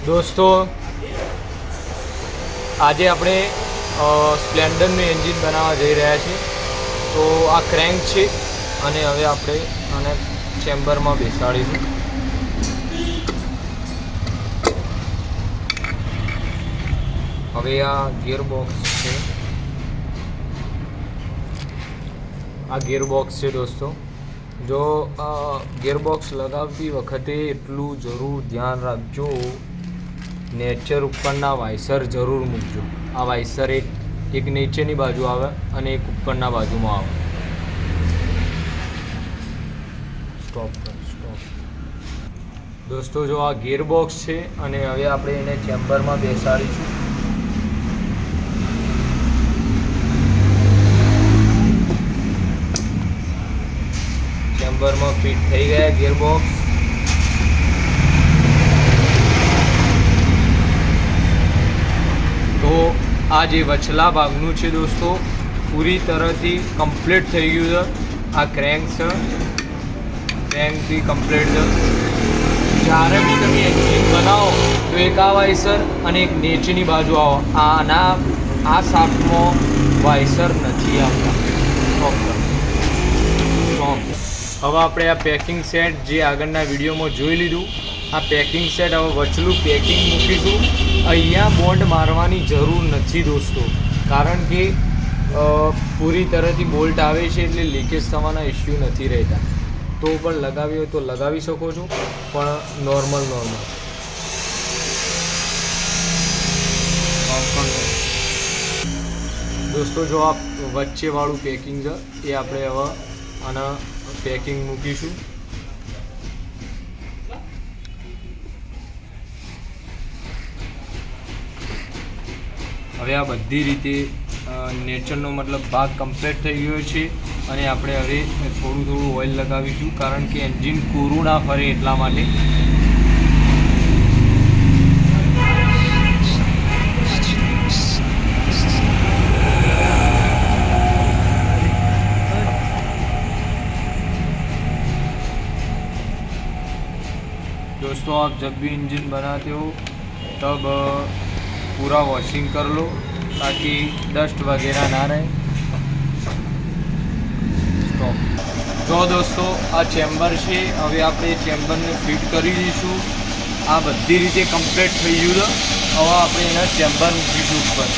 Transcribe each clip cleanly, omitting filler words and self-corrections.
દોસ્તો આજે આપણે સ્પ્લેન્ડરનું એન્જિન બનાવવા જઈ રહ્યા છીએ. તો આ ક્રેન્ક છે અને હવે આપણે આને ચેમ્બરમાં બેસાડીશું. હવે આ ગિયરબોક્સ છે, આ ગિયરબોક્સ છે દોસ્તો. જો ગિયરબોક્સ લગાવતી વખતે એટલું જરૂર ધ્યાન રાખજો, નેચર ઉપરના વાઇસર જરૂર મૂકજો. આ વાઇસર એક નીચેની બાજુ આવે અને એક ઉપરના બાજુમાં આવે. સ્ટોપ દોસ્તો, જો આ ગિયરબોક્સ છે અને હવે આપણે એને ચેમ્બરમાં બેસાડીશું. ચેમ્બરમાં ફિટ થઈ ગયા ગિયરબોક્સ. તો આ જે વચલા ભાગનું છે દોસ્તો પૂરી તરહથી કમ્પ્લીટ થઈ ગયું છે. આ ક્રેન્ક છે, ક્રેન્કથી કમ્પ્લીટ છે. જ્યારે બી તમે એન્જિન બનાવો તો એક આ વાઇસર અને એક નીચેની બાજુ આવો. આ શાફ્ટમાં વાઇસર નથી આવતા. હવે આપણે આ પેકિંગ સેટ જે આગળના વિડીયોમાં જોઈ લીધું, આ પેકિંગ સેટ હવે વચલું પેકિંગ મૂકીશું. અહીંયા બોન્ડ મારવાની જરૂર નથી દોસ્તો, કારણ કે પૂરી તરહથી બોલ્ટ આવે છે એટલે લીકેજ થવાના ઇસ્યુ નથી રહેતા. તો પણ લગાવી હોય તો લગાવી શકો છો, પણ નોર્મલ દોસ્તો. જો આ વચ્ચેવાળું પેકિંગ છે એ આપણે હવે આના પેકિંગ મૂકીશું. હવે આ બધી રીતે નેચરનો મતલબ ભાગ કમ્પ્લીટ થઈ ગયો છે અને આપણે હવે થોડું ઓઇલ લગાવીશું, કારણ કે એન્જિન કોરું ના ફરે એટલા માટે. दोस्तों आप जब भी इंजन बनाते हो तब पूरा वॉशिंग कर लो ताकि डस्ट वगैरह ना रहे. स्टॉप. જો દોસ્તો આ ચેમ્બર છે, હવે આપણે ચેમ્બરને ફિટ કરી દઈશું. આ બધી રીતે કમ્પ્લીટ થઈ ગયું છે. હવે આપણે એના ચેમ્બર મૂકીશું ઉપર.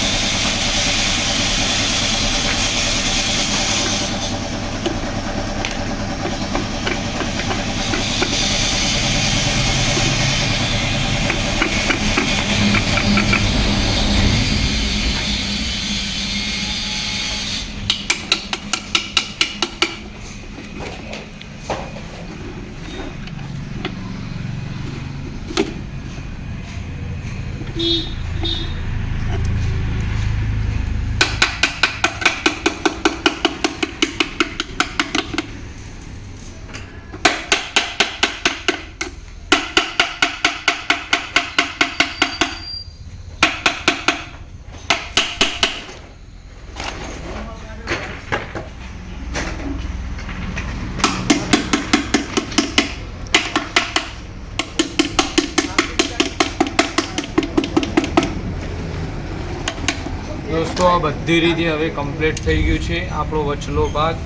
દોસ્તો આ બધી રીતે હવે કમ્પ્લીટ થઈ ગયું છે આપણો વચલો ભાગ.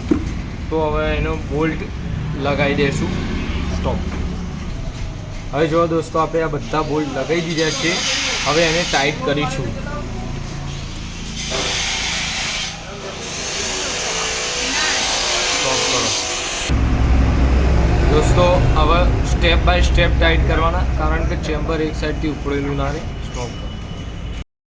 તો હવે એનો બોલ્ટ લગાવી દઈશું. સ્ટોપ. હવે જો દોસ્તો આપણે આ બધા બોલ્ટ લગાવી દીધા છે. હવે એને ટાઈટ કરીશું. સ્ટોપ કરો દોસ્તો. હવે સ્ટેપ બાય સ્ટેપ ટાઈટ કરવાના, કારણ કે ચેમ્બર એક સાઈડથી ઉપડેલું ના રહે. સ્ટોપ.